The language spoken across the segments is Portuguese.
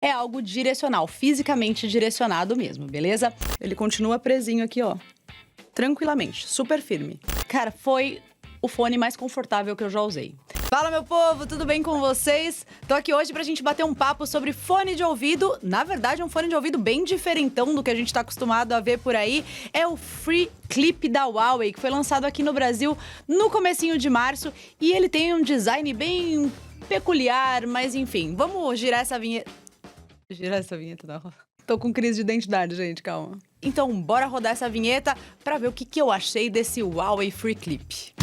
É algo direcional, fisicamente direcionado mesmo, beleza? Ele continua presinho aqui, ó, tranquilamente, super firme. Cara, foi o fone mais confortável que eu já usei. Fala, meu povo, tudo bem com vocês? Tô aqui hoje pra gente bater um papo sobre fone de ouvido. Na verdade, um fone de ouvido bem diferentão do que a gente tá acostumado a ver por aí. É o Free Clip da Huawei, que foi lançado aqui no Brasil no comecinho de março. E ele tem um design bem peculiar, mas enfim, vamos girar essa vinheta. Girar essa vinheta, não. Tô com crise de identidade, gente, calma. Então, bora rodar essa vinheta pra ver o que eu achei desse Huawei Free Clip.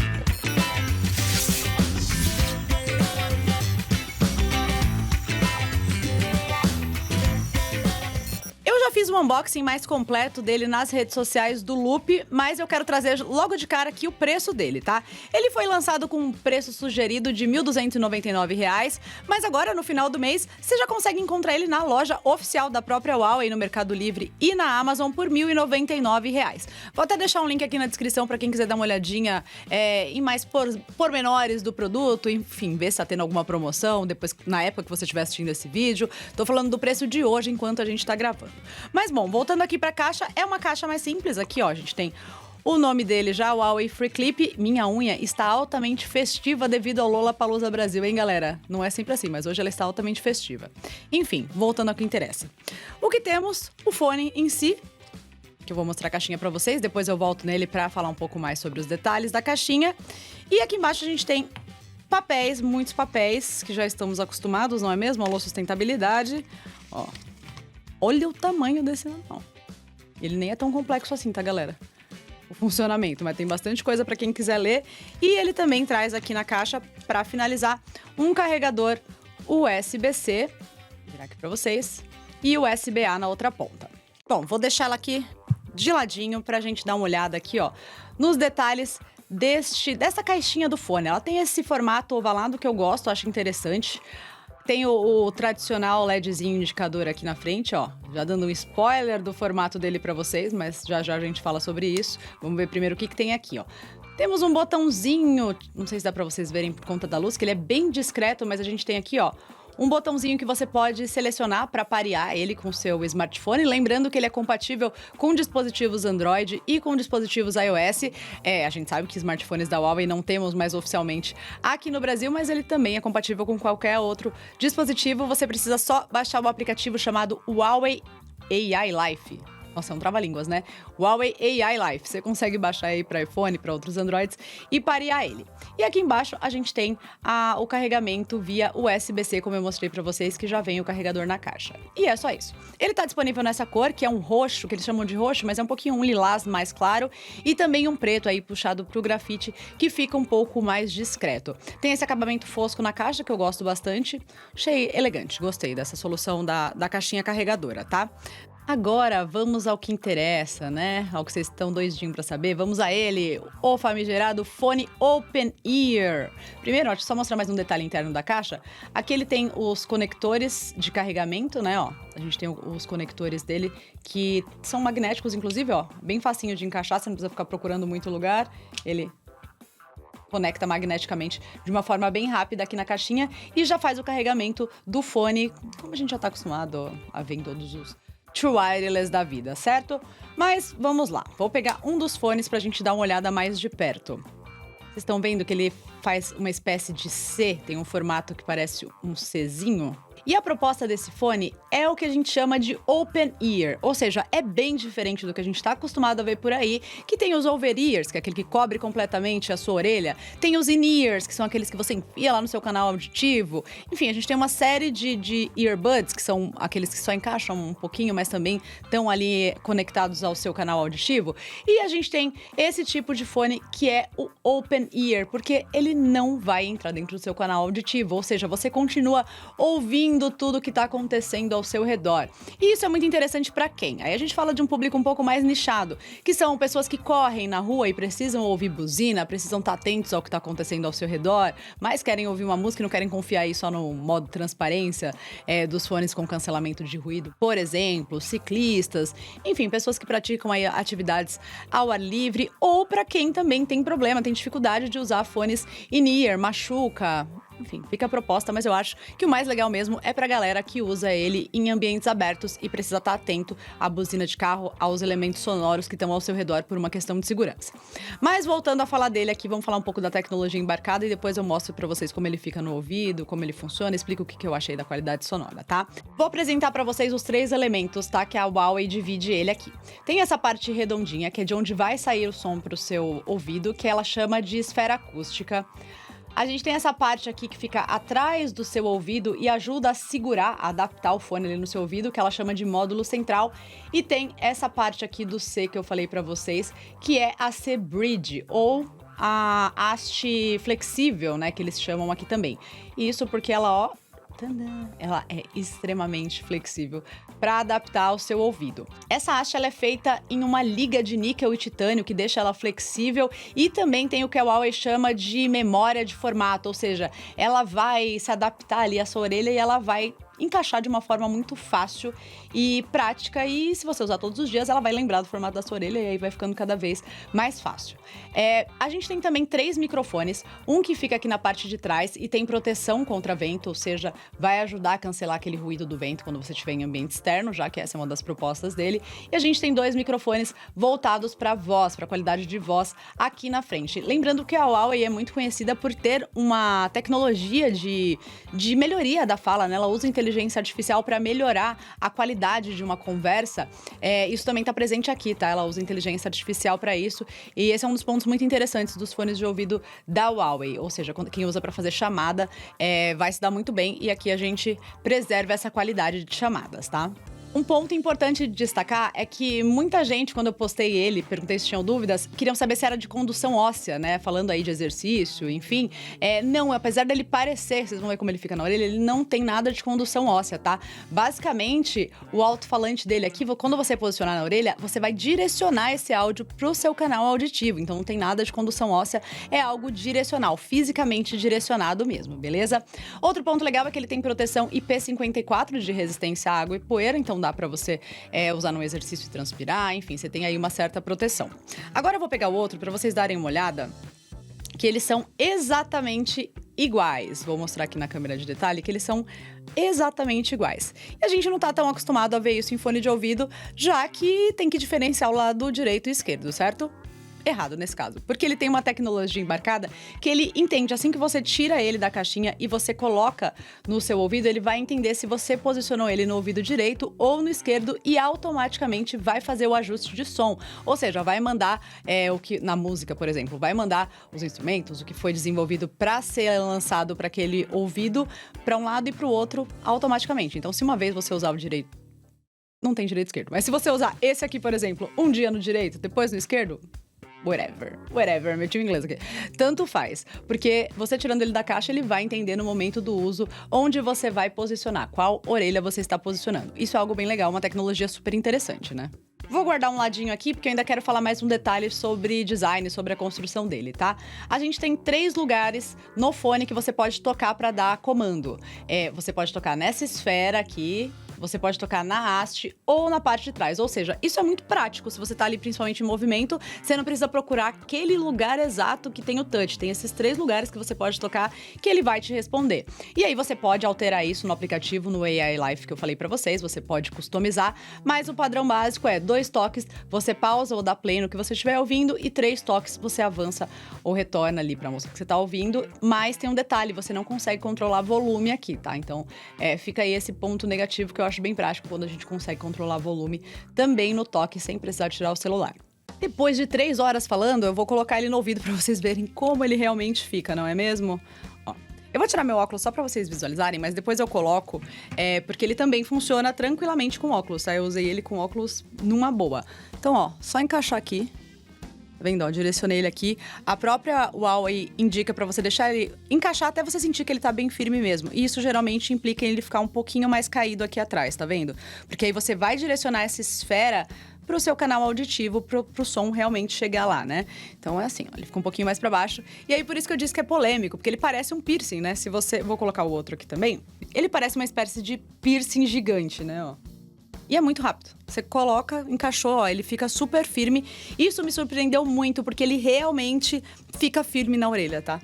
Eu já fiz um unboxing mais completo dele nas redes sociais do Loop, mas eu quero trazer logo de cara aqui o preço dele, tá? Ele foi lançado com um preço sugerido de R$ 1.299, mas agora, no final do mês, você já consegue encontrar ele na loja oficial da própria Huawei, no Mercado Livre e na Amazon por R$ 1.099. Vou até deixar um link aqui na descrição para quem quiser dar uma olhadinha em mais pormenores do produto, enfim, ver se tá tendo alguma promoção, depois, na época que você estiver assistindo esse vídeo. Tô falando do preço de hoje, enquanto a gente tá gravando. Mas bom, voltando aqui pra caixa, é uma caixa mais simples. Aqui, ó, a gente tem o nome dele já, o Huawei Free Clip. Minha unha está altamente festiva devido ao Lollapalooza Brasil, hein, galera? Não é sempre assim, mas hoje ela está altamente festiva. Enfim, voltando ao que interessa. O que temos? O fone em si, que eu vou mostrar a caixinha pra vocês, depois eu volto nele pra falar um pouco mais sobre os detalhes da caixinha. E aqui embaixo a gente tem papéis, muitos papéis, que já estamos acostumados, não é mesmo? Alô, sustentabilidade. Ó. Olha o tamanho desse não. Ele nem é tão complexo assim, tá, galera? O funcionamento, mas tem bastante coisa para quem quiser ler. E ele também traz aqui na caixa, para finalizar, um carregador USB-C, vou virar aqui para vocês, e USB-A na outra ponta. Bom, vou deixar ela aqui de ladinho pra gente dar uma olhada aqui, ó, nos detalhes dessa caixinha do fone. Ela tem esse formato ovalado que eu gosto, acho interessante. Tem o tradicional LEDzinho indicador aqui na frente, ó. Já dando um spoiler do formato dele pra vocês, mas já já a gente fala sobre isso. Vamos ver primeiro o que tem aqui, ó. Temos um botãozinho, não sei se dá pra vocês verem por conta da luz, que ele é bem discreto, mas a gente tem aqui, ó, um botãozinho que você pode selecionar para parear ele com o seu smartphone. Lembrando que ele é compatível com dispositivos Android e com dispositivos iOS. A gente sabe que smartphones da Huawei não temos mais oficialmente aqui no Brasil, mas ele também é compatível com qualquer outro dispositivo. Você precisa só baixar o aplicativo chamado Huawei AI Life. Nossa, é um trava-línguas, né? Huawei AI Life. Você consegue baixar aí para iPhone, para outros Androids e parear ele. E aqui embaixo a gente tem o carregamento via USB-C, como eu mostrei para vocês, que já vem o carregador na caixa. E é só isso. Ele tá disponível nessa cor, que é um roxo, que eles chamam de roxo, mas é um pouquinho um lilás mais claro, e também um preto aí puxado pro grafite, que fica um pouco mais discreto. Tem esse acabamento fosco na caixa, que eu gosto bastante. Achei elegante, gostei dessa solução da caixinha carregadora, tá? Agora, vamos ao que interessa, né? Ao que vocês estão doidinhos pra saber. Vamos a ele, o famigerado fone Open Ear. Primeiro, ó, deixa eu só mostrar mais um detalhe interno da caixa. Aqui ele tem os conectores de carregamento, né? Ó, a gente tem os conectores dele que são magnéticos, inclusive, ó. Bem facinho de encaixar, você não precisa ficar procurando muito lugar. Ele conecta magneticamente de uma forma bem rápida aqui na caixinha e já faz o carregamento do fone, como a gente já tá acostumado a ver em todos os True Wireless da vida, certo? Mas vamos lá, vou pegar um dos fones pra gente dar uma olhada mais de perto. Vocês estão vendo que ele faz uma espécie de C, tem um formato que parece um Czinho? E a proposta desse fone é o que a gente chama de Open Ear, ou seja, é bem diferente do que a gente está acostumado a ver por aí, que tem os over-ears, que é aquele que cobre completamente a sua orelha, tem os in-ears, que são aqueles que você enfia lá no seu canal auditivo, enfim, a gente tem uma série de earbuds, que são aqueles que só encaixam um pouquinho, mas também estão ali conectados ao seu canal auditivo, e a gente tem esse tipo de fone que é o Open Ear, porque ele não vai entrar dentro do seu canal auditivo, ou seja, você continua ouvindo tudo que está acontecendo ao seu redor. E isso é muito interessante para quem? Aí a gente fala de um público um pouco mais nichado, que são pessoas que correm na rua e precisam ouvir buzina, precisam estar atentos ao que está acontecendo ao seu redor, mas querem ouvir uma música e não querem confiar aí só no modo transparência dos fones com cancelamento de ruído, por exemplo, ciclistas, enfim, pessoas que praticam aí atividades ao ar livre, ou para quem também tem problema, tem dificuldade de usar fones in-ear, machuca, Enfim, fica a proposta, mas eu acho que o mais legal mesmo é pra galera que usa ele em ambientes abertos e precisa estar atento à buzina de carro, aos elementos sonoros que estão ao seu redor por uma questão de segurança. Mas voltando a falar dele aqui, vamos falar um pouco da tecnologia embarcada e depois eu mostro pra vocês como ele fica no ouvido, como ele funciona, explico o que eu achei da qualidade sonora, tá? Vou apresentar pra vocês os 3 elementos, tá? Que a Huawei divide ele aqui. Tem essa parte redondinha, que é de onde vai sair o som pro seu ouvido, que ela chama de esfera acústica. A gente tem essa parte aqui que fica atrás do seu ouvido e ajuda a segurar, a adaptar o fone ali no seu ouvido, que ela chama de módulo central. E tem essa parte aqui do C que eu falei pra vocês, que é a C-Bridge, ou a haste flexível, né, que eles chamam aqui também. Isso porque ela, ó, ela é extremamente flexível para adaptar ao seu ouvido. Essa haste ela é feita em uma liga de níquel e titânio que deixa ela flexível e também tem o que a Huawei chama de memória de formato, ou seja, ela vai se adaptar ali à sua orelha e ela vai encaixar de uma forma muito fácil e prática, e se você usar todos os dias, ela vai lembrar do formato da sua orelha e aí vai ficando cada vez mais fácil. A gente tem também 3 microfones, um que fica aqui na parte de trás e tem proteção contra vento, ou seja, vai ajudar a cancelar aquele ruído do vento quando você estiver em ambiente externo, já que essa é uma das propostas dele. E a gente tem 2 microfones voltados para voz, para qualidade de voz aqui na frente. Lembrando que a Huawei é muito conhecida por ter uma tecnologia de melhoria da fala, né? Ela usa inteligência artificial para melhorar a qualidade de uma conversa. Isso também está presente aqui, tá? Ela usa inteligência artificial para isso. E esse é um dos pontos muito interessantes dos fones de ouvido da Huawei. Ou seja, quem usa para fazer chamada vai se dar muito bem. E aqui a gente preserva essa qualidade de chamadas, tá? Um ponto importante de destacar é que muita gente, quando eu postei ele, perguntei se tinham dúvidas, queriam saber se era de condução óssea, né? Falando aí de exercício, enfim. Não, apesar dele parecer, vocês vão ver como ele fica na orelha, ele não tem nada de condução óssea, tá? Basicamente, o alto-falante dele aqui, quando você posicionar na orelha, você vai direcionar esse áudio pro seu canal auditivo. Então não tem nada de condução óssea, é algo direcional, fisicamente direcionado mesmo, beleza? Outro ponto legal é que ele tem proteção IP54 de resistência à água e poeira, então dá pra você usar no exercício e transpirar, enfim, você tem aí uma certa proteção. Agora eu vou pegar o outro pra vocês darem uma olhada, que eles são exatamente iguais. Vou mostrar aqui na câmera de detalhe que eles são exatamente iguais. E a gente não tá tão acostumado a ver isso em fone de ouvido, já que tem que diferenciar o lado direito e esquerdo, certo? Errado nesse caso, porque ele tem uma tecnologia embarcada que ele entende, assim que você tira ele da caixinha e você coloca no seu ouvido, ele vai entender se você posicionou ele no ouvido direito ou no esquerdo e automaticamente vai fazer o ajuste de som. Ou seja, vai mandar o que na música, por exemplo, vai mandar os instrumentos, o que foi desenvolvido para ser lançado para aquele ouvido, para um lado e para o outro automaticamente. Então, se uma vez você usar o direito, não tem direito e esquerdo, mas se você usar esse aqui, por exemplo, um dia no direito, depois no esquerdo, whatever, meti o inglês aqui. Tanto faz, porque você tirando ele da caixa, ele vai entender no momento do uso onde você vai posicionar, qual orelha você está posicionando. Isso é algo bem legal, uma tecnologia super interessante, né? Vou guardar um ladinho aqui, porque eu ainda quero falar mais um detalhe sobre design, sobre a construção dele, tá? A gente tem 3 lugares no fone que você pode tocar para dar comando. Você pode tocar nessa esfera aqui, você pode tocar na haste ou na parte de trás. Ou seja, isso é muito prático. Se você tá ali principalmente em movimento, você não precisa procurar aquele lugar exato que tem o touch. Tem esses 3 lugares que você pode tocar que ele vai te responder. E aí você pode alterar isso no aplicativo, no AI Life que eu falei pra vocês. Você pode customizar, mas o padrão básico é 2 toques, você pausa ou dá play no que você estiver ouvindo e 3 toques você avança ou retorna ali pra música que você tá ouvindo. Mas tem um detalhe, você não consegue controlar volume aqui, tá? Então, fica aí esse ponto negativo que eu acho bem prático quando a gente consegue controlar volume também no toque sem precisar tirar o celular. Depois de 3 horas falando, eu vou colocar ele no ouvido para vocês verem como ele realmente fica, não é mesmo? Ó, eu vou tirar meu óculos só para vocês visualizarem, mas depois eu coloco, porque ele também funciona tranquilamente com óculos, tá? Eu usei ele com óculos numa boa. Então, ó, só encaixar aqui. Tá vendo? Ó, direcionei ele aqui. A própria Huawei indica pra você deixar ele encaixar até você sentir que ele tá bem firme mesmo. E isso geralmente implica em ele ficar um pouquinho mais caído aqui atrás, tá vendo? Porque aí você vai direcionar essa esfera pro seu canal auditivo, pro som realmente chegar lá, né? Então é assim, ó, ele fica um pouquinho mais pra baixo. E aí por isso que eu disse que é polêmico, porque ele parece um piercing, né? Se você... Vou colocar o outro aqui também. Ele parece uma espécie de piercing gigante, né? Ó. E é muito rápido. Você coloca, encaixou, ó, ele fica super firme. Isso me surpreendeu muito, porque ele realmente fica firme na orelha, tá?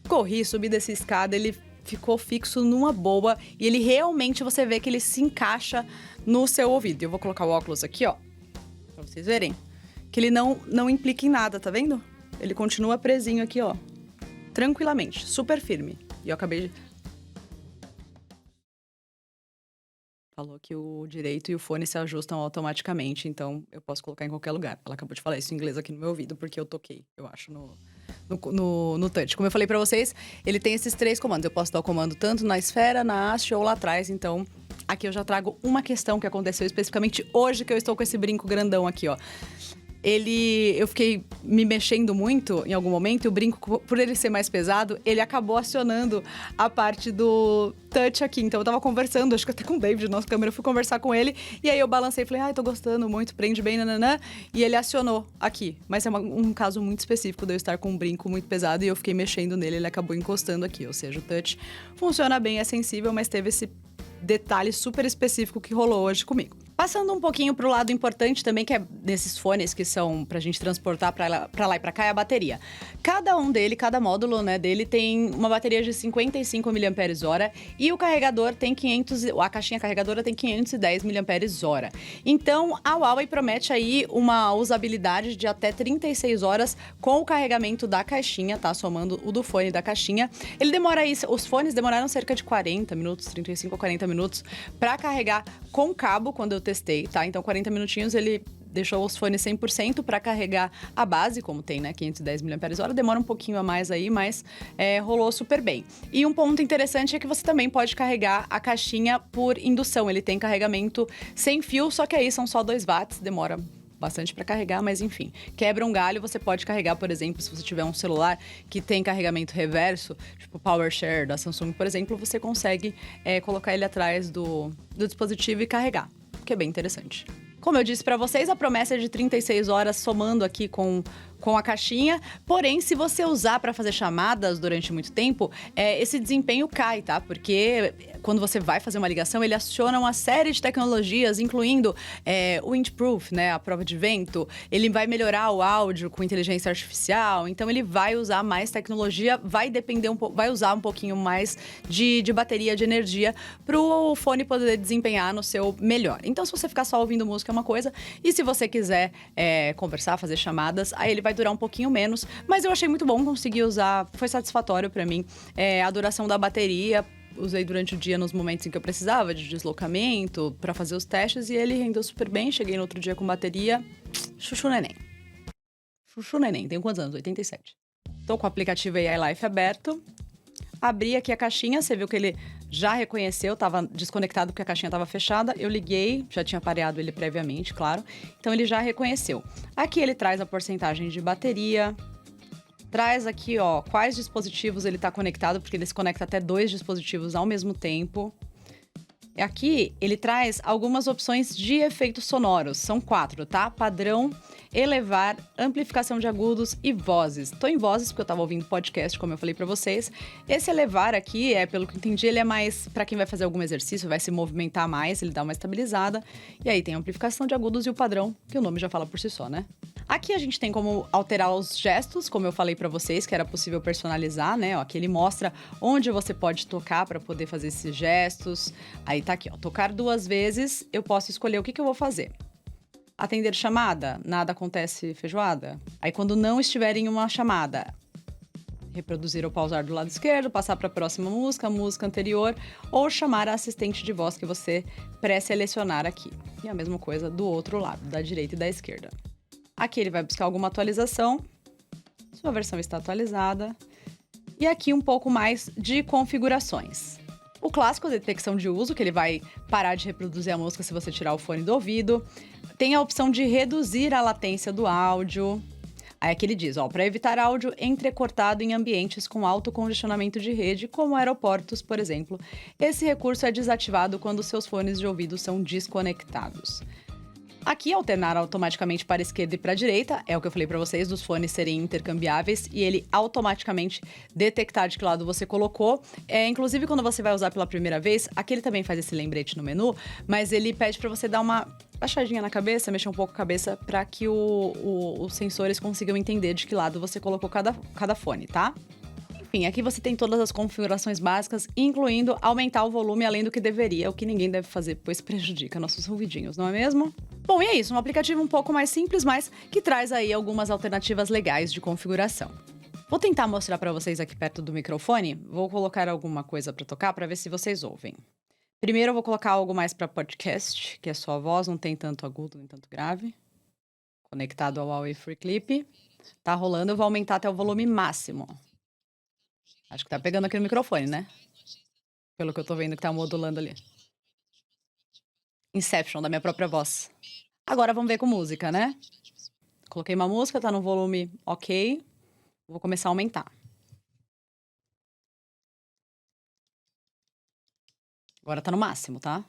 Corri, subi dessa escada, ele ficou fixo numa boa. E ele realmente, você vê que ele se encaixa no seu ouvido. Eu vou colocar o óculos aqui, ó, pra vocês verem. Que ele não implica em nada, tá vendo? Ele continua presinho aqui, ó. Tranquilamente, super firme. E eu acabei de... Falou que o direito e o fone se ajustam automaticamente, então eu posso colocar em qualquer lugar. Ela acabou de falar isso em inglês aqui no meu ouvido, porque eu toquei, eu acho, no touch. Como eu falei pra vocês, ele tem esses 3 comandos. Eu posso dar o comando tanto na esfera, na haste ou lá atrás. Então, aqui eu já trago uma questão que aconteceu especificamente hoje, que eu estou com esse brinco grandão aqui, ó. Eu fiquei me mexendo muito em algum momento, e o brinco, por ele ser mais pesado, ele acabou acionando a parte do touch aqui. Então eu tava conversando, acho que até com o David, nosso câmera, eu fui conversar com ele, e aí eu balancei e falei, ai, tô gostando muito, prende bem, nananã, e ele acionou aqui. Mas é um caso muito específico de eu estar com um brinco muito pesado, e eu fiquei mexendo nele, ele acabou encostando aqui. Ou seja, o touch funciona bem, é sensível, mas teve esse detalhe super específico que rolou hoje comigo. Passando um pouquinho pro lado importante também, que é desses fones que são pra gente transportar pra lá e pra cá, é a bateria. Cada módulo, né, dele tem uma bateria de 55 mAh e o carregador tem a caixinha carregadora tem 510 mAh. Então, a Huawei promete aí uma usabilidade de até 36 horas com o carregamento da caixinha, tá? Somando o do fone da caixinha. Os fones demoraram cerca de 40 minutos, 35 a 40 minutos pra carregar com cabo, quando eu testei, tá? Então, 40 minutinhos ele deixou os fones 100% para carregar a base, como tem, né, 510 mAh. Demora um pouquinho a mais aí, mas rolou super bem. E um ponto interessante é que você também pode carregar a caixinha por indução. Ele tem carregamento sem fio, só que aí são só 2 watts, demora bastante para carregar, mas enfim. Quebra um galho, você pode carregar, por exemplo, se você tiver um celular que tem carregamento reverso, tipo o PowerShare da Samsung, por exemplo, você consegue colocar ele atrás do dispositivo e carregar, que é bem interessante. Como eu disse para vocês, a promessa é de 36 horas somando aqui com a caixinha. Porém, se você usar para fazer chamadas durante muito tempo, esse desempenho cai, tá? Porque quando você vai fazer uma ligação, ele aciona uma série de tecnologias, incluindo o windproof, né? A prova de vento. Ele vai melhorar o áudio com inteligência artificial. Então, ele vai usar mais tecnologia, vai usar um pouquinho mais de bateria, de energia, para o fone poder desempenhar no seu melhor. Então, se você ficar só ouvindo música, é uma coisa. E se você quiser conversar, fazer chamadas, aí ele vai durar um pouquinho menos, mas eu achei muito bom conseguir usar, foi satisfatório pra mim. A duração da bateria, usei durante o dia nos momentos em que eu precisava, de deslocamento, pra fazer os testes, e ele rendeu super bem. Cheguei no outro dia com bateria, chuchu neném. Chuchu neném, tenho quantos anos? 87. Tô com o aplicativo AI Life aberto, abri aqui a caixinha, você viu que ele já reconheceu, tava desconectado porque a caixinha tava fechada. Eu liguei, já tinha pareado ele previamente, claro. Então ele já reconheceu. Aqui ele traz a porcentagem de bateria. Traz aqui, ó, quais dispositivos ele tá conectado, porque ele se conecta até 2 dispositivos ao mesmo tempo. Aqui ele traz algumas opções de efeitos sonoros. São 4, tá? Padrão, elevar, amplificação de agudos e vozes. Tô em vozes porque eu tava ouvindo podcast, como eu falei pra vocês. Esse elevar aqui, pelo que eu entendi, ele é mais pra quem vai fazer algum exercício, vai se movimentar mais, ele dá uma estabilizada. E aí tem a amplificação de agudos e o padrão, que o nome já fala por si só, né? Aqui a gente tem como alterar os gestos, como eu falei pra vocês, que era possível personalizar, né? Ó, aqui ele mostra onde você pode tocar pra poder fazer esses gestos. Aí tá aqui, ó, tocar 2 vezes, eu posso escolher o que eu vou fazer. Atender chamada, nada acontece feijoada. Aí quando não estiver em uma chamada, reproduzir ou pausar do lado esquerdo, passar para a próxima música, música anterior, ou chamar a assistente de voz que você pré-selecionar aqui. E a mesma coisa do outro lado, da direita e da esquerda. Aqui ele vai buscar alguma atualização, sua versão está atualizada. E aqui um pouco mais de configurações. O clássico, detecção de uso, que ele vai parar de reproduzir a música se você tirar o fone do ouvido. Tem a opção de reduzir a latência do áudio. Aí aqui ele diz, ó, para evitar áudio entrecortado em ambientes com alto congestionamento de rede, como aeroportos, por exemplo. Esse recurso é desativado quando seus fones de ouvido são desconectados. Aqui, alternar automaticamente para a esquerda e para a direita, é o que eu falei para vocês, dos fones serem intercambiáveis e ele automaticamente detectar de que lado você colocou. Inclusive, quando você vai usar pela primeira vez, aqui ele também faz esse lembrete no menu, mas ele pede para você dar uma baixadinha na cabeça, mexer um pouco a cabeça para que os sensores consigam entender de que lado você colocou cada fone, tá? Enfim, aqui você tem todas as configurações básicas, incluindo aumentar o volume além do que deveria, o que ninguém deve fazer, pois prejudica nossos ouvidinhos, não é mesmo? Bom, e é isso, um aplicativo um pouco mais simples, mas que traz aí algumas alternativas legais de configuração. Vou tentar mostrar para vocês aqui perto do microfone, vou colocar alguma coisa para tocar para ver se vocês ouvem. Primeiro eu vou colocar algo mais para podcast, que é só a voz, não tem tanto agudo nem tanto grave. Conectado ao Huawei Free Clip. Tá rolando, eu vou aumentar até o volume máximo. Acho que tá pegando aqui no microfone, né? Pelo que eu tô vendo que tá modulando ali. Inception, da minha própria voz. Agora vamos ver com música, né? Coloquei uma música, tá no volume ok. Vou começar a aumentar. Agora tá no máximo, tá?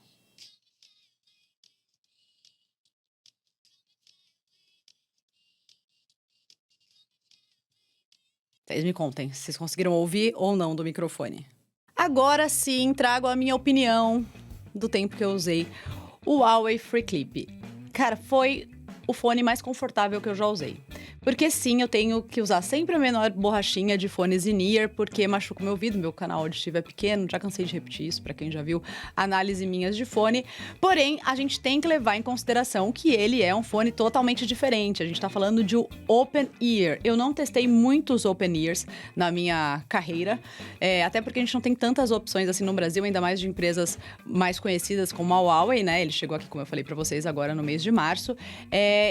Vocês me contem se vocês conseguiram ouvir ou não do microfone. Agora sim, trago a minha opinião do tempo que eu usei o Huawei Free Clip. Cara, foi o fone mais confortável que eu já usei. Porque sim, eu tenho que usar sempre a menor borrachinha de fones in-ear, porque machuca o meu ouvido, meu canal auditivo é pequeno, já cansei de repetir isso, pra quem já viu análise minhas de fone. Porém, a gente tem que levar em consideração que ele é um fone totalmente diferente. A gente tá falando de um Open Ear. Eu não testei muitos Open Ears na minha carreira, até porque a gente não tem tantas opções assim no Brasil, ainda mais de empresas mais conhecidas como a Huawei, né? Ele chegou aqui, como eu falei pra vocês, agora no mês de março.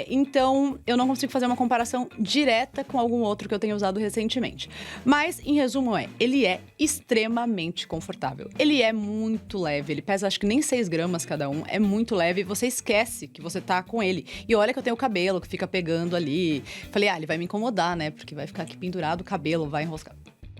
Então, eu não consigo fazer uma comparação direta com algum outro que eu tenha usado recentemente. Mas, em resumo, ele é extremamente confortável. Ele é muito leve, ele pesa acho que nem 6 gramas cada um, é muito leve, você esquece que você tá com ele. E olha que eu tenho o cabelo que fica pegando ali. Falei, ele vai me incomodar, né? Porque vai ficar aqui pendurado o cabelo, vai enroscar.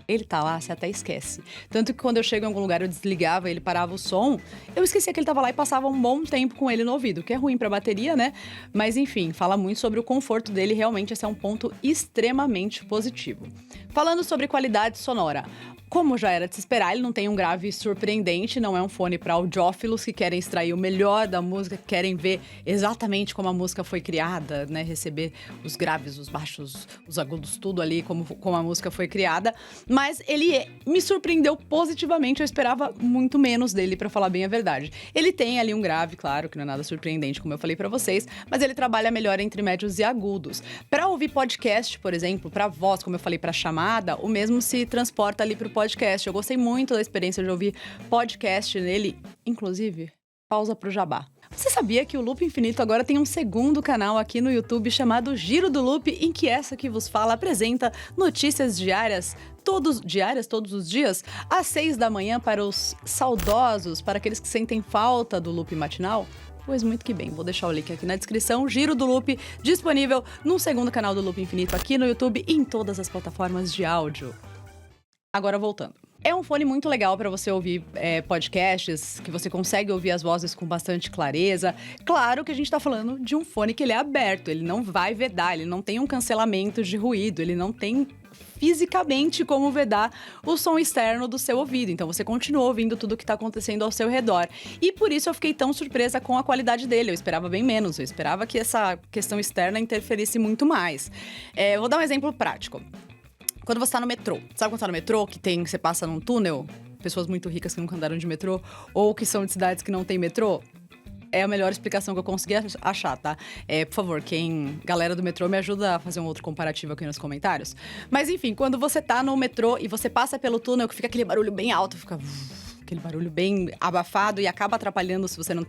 Ele tá lá, você até esquece. Tanto que quando eu chego em algum lugar, eu desligava, ele parava o som, eu esquecia que ele tava lá e passava um bom tempo com ele no ouvido, que é ruim pra bateria, né? Mas enfim, fala muito sobre o conforto dele, realmente esse é um ponto extremamente positivo. Falando sobre qualidade sonora, como já era de se esperar, ele não tem um grave surpreendente, não é um fone para audiófilos que querem extrair o melhor da música, que querem ver exatamente como a música foi criada, né? Receber os graves, os baixos, os agudos, tudo ali, como a música foi criada. Mas ele me surpreendeu positivamente, eu esperava muito menos dele, para falar bem a verdade. Ele tem ali um grave, claro, que não é nada surpreendente, como eu falei para vocês, mas ele trabalha melhor entre médios e agudos. Para ouvir podcast, por exemplo, para voz, como eu falei, para chamada, o mesmo se transporta ali pro podcast. Eu gostei muito da experiência de ouvir podcast nele, inclusive, pausa pro jabá. Você sabia que o Loop Infinito agora tem um segundo canal aqui no YouTube chamado Giro do Loop, em que essa que vos fala apresenta notícias diárias todos os dias, às 6 da manhã para os saudosos, para aqueles que sentem falta do Loop matinal? Pois muito que bem, vou deixar o link aqui na descrição, Giro do Loop, disponível no segundo canal do Loop Infinito aqui no YouTube e em todas as plataformas de áudio. Agora voltando. É um fone muito legal para você ouvir podcasts, que você consegue ouvir as vozes com bastante clareza. Claro que a gente tá falando de um fone que ele é aberto, ele não vai vedar, ele não tem um cancelamento de ruído, ele não tem fisicamente como vedar o som externo do seu ouvido. Então você continua ouvindo tudo que tá acontecendo ao seu redor. E por isso eu fiquei tão surpresa com a qualidade dele. Eu esperava bem menos, eu esperava que essa questão externa interferisse muito mais. Vou dar um exemplo prático. Quando você tá no metrô, sabe quando tá no metrô, você passa num túnel? Pessoas muito ricas que nunca andaram de metrô, ou que são de cidades que não tem metrô? É a melhor explicação que eu consegui achar, tá? Por favor, galera do metrô, me ajuda a fazer um outro comparativo aqui nos comentários. Mas enfim, quando você tá no metrô e você passa pelo túnel, que fica aquele barulho bem alto, fica aquele barulho bem abafado e acaba atrapalhando se você não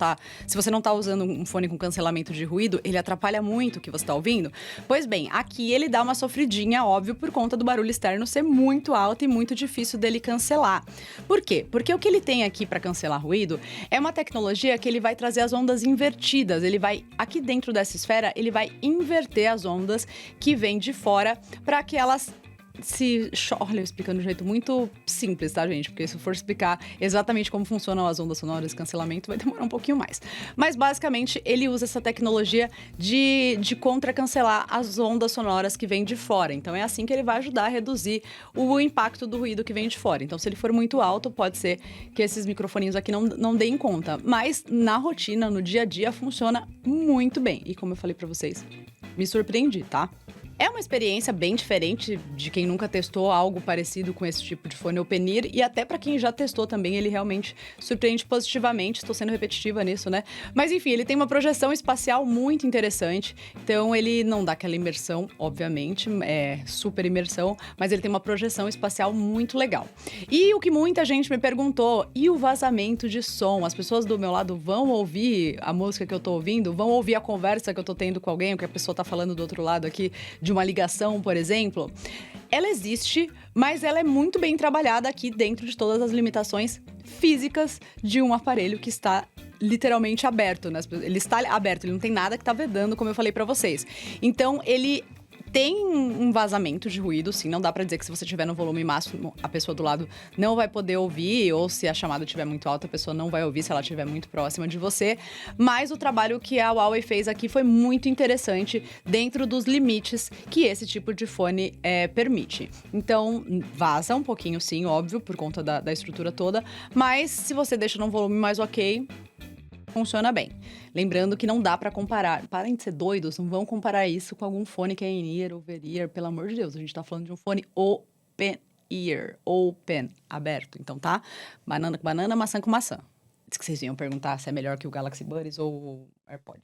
tá usando um fone com cancelamento de ruído, ele atrapalha muito o que você tá ouvindo. Pois bem, aqui ele dá uma sofridinha, óbvio, por conta do barulho externo ser muito alto e muito difícil dele cancelar. Por quê? Porque o que ele tem aqui para cancelar ruído é uma tecnologia que ele vai trazer as ondas invertidas. Ele vai, aqui dentro dessa esfera, ele vai inverter as ondas que vêm de fora para que elas olha, eu explicando de um jeito muito simples, tá, gente? Porque se eu for explicar exatamente como funcionam as ondas sonoras de cancelamento, vai demorar um pouquinho mais. Mas, basicamente, ele usa essa tecnologia de contra-cancelar as ondas sonoras que vêm de fora. Então, é assim que ele vai ajudar a reduzir o impacto do ruído que vem de fora. Então, se ele for muito alto, pode ser que esses microfoninhos aqui não deem conta. Mas, na rotina, no dia a dia, funciona muito bem. E, como eu falei pra vocês, me surpreendi, tá? É uma experiência bem diferente de quem nunca testou algo parecido com esse tipo de fone open-ear, e até para quem já testou também, ele realmente surpreende positivamente. Estou sendo repetitiva nisso, né? Mas enfim, ele tem uma projeção espacial muito interessante, então ele não dá aquela imersão, obviamente, é super imersão, mas ele tem uma projeção espacial muito legal. E o que muita gente me perguntou, e o vazamento de som? As pessoas do meu lado vão ouvir a música que eu tô ouvindo? Vão ouvir a conversa que eu tô tendo com alguém, o que a pessoa tá falando do outro lado aqui, de uma ligação, por exemplo? Ela existe, mas ela é muito bem trabalhada aqui dentro de todas as limitações físicas de um aparelho que está literalmente aberto, né? Ele está aberto, ele não tem nada que tá vedando, como eu falei pra vocês. Então, ele tem um vazamento de ruído, sim. Não dá pra dizer que se você tiver no volume máximo, a pessoa do lado não vai poder ouvir, ou se a chamada estiver muito alta, a pessoa não vai ouvir se ela estiver muito próxima de você. Mas o trabalho que a Huawei fez aqui foi muito interessante dentro dos limites que esse tipo de fone permite. Então, vaza um pouquinho, sim, óbvio, por conta da estrutura toda. Mas se você deixa num volume mais ok, funciona bem. Lembrando que não dá pra comparar. Parem de ser doidos, não vão comparar isso com algum fone que é in-ear, over-ear. Pelo amor de Deus, a gente tá falando de um fone open-ear. Open, aberto. Então tá? Banana com banana, maçã com maçã. Diz que vocês iam perguntar se é melhor que o Galaxy Buds ou o AirPod.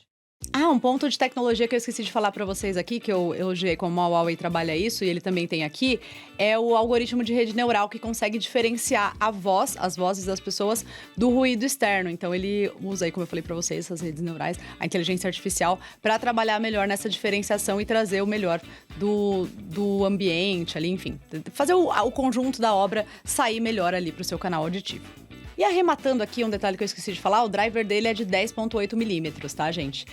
Ah, um ponto de tecnologia que eu esqueci de falar pra vocês aqui, que eu elogiei como a Huawei trabalha isso, e ele também tem aqui, é o algoritmo de rede neural que consegue diferenciar as vozes das pessoas do ruído externo. Então ele usa aí, como eu falei pra vocês, essas redes neurais, a inteligência artificial, pra trabalhar melhor nessa diferenciação e trazer o melhor do ambiente ali, enfim. Fazer o conjunto da obra sair melhor ali pro seu canal auditivo. E arrematando aqui, um detalhe que eu esqueci de falar, o driver dele é de 10,8 milímetros, tá, gente?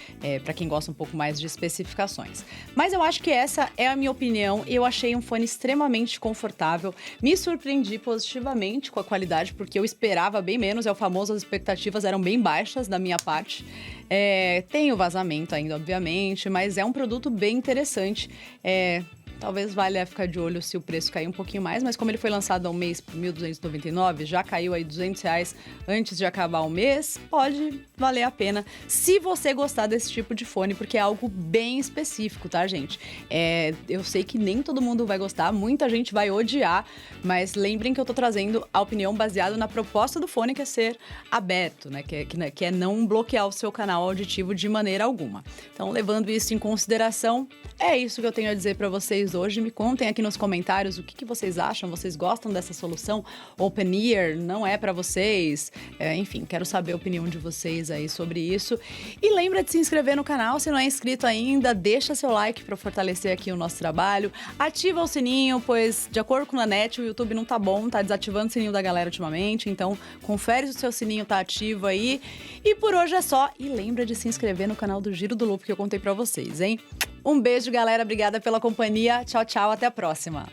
Pra quem gosta um pouco mais de especificações. Mas eu acho que essa é a minha opinião e eu achei um fone extremamente confortável. Me surpreendi positivamente com a qualidade, porque eu esperava bem menos, é o famoso, as expectativas eram bem baixas da minha parte. Tem o vazamento ainda, obviamente, mas é um produto bem interessante. Talvez valha ficar de olho se o preço cair um pouquinho mais, mas como ele foi lançado há um mês por R$ 1.299, já caiu aí R$200 antes de acabar o mês, pode valer a pena se você gostar desse tipo de fone, porque é algo bem específico, tá, gente? Eu sei que nem todo mundo vai gostar, muita gente vai odiar, mas lembrem que eu tô trazendo a opinião baseada na proposta do fone, que é ser aberto, né? Que é não bloquear o seu canal auditivo de maneira alguma. Então, levando isso em consideração, é isso que eu tenho a dizer pra vocês hoje. Me contem aqui nos comentários o que vocês acham. Vocês gostam dessa solução? Open-ear não é pra vocês? Enfim, quero saber a opinião de vocês aí sobre isso. E lembra de se inscrever no canal se não é inscrito ainda. Deixa seu like pra fortalecer aqui o nosso trabalho. Ativa o sininho, pois de acordo com a NET, o YouTube não tá bom, tá desativando o sininho da galera ultimamente. Então, confere se o seu sininho tá ativo aí. E por hoje é só. E lembra de se inscrever no canal do Giro do Loop que eu contei pra vocês, hein? Um beijo, galera. Obrigada pela companhia. Tchau, tchau. Até a próxima.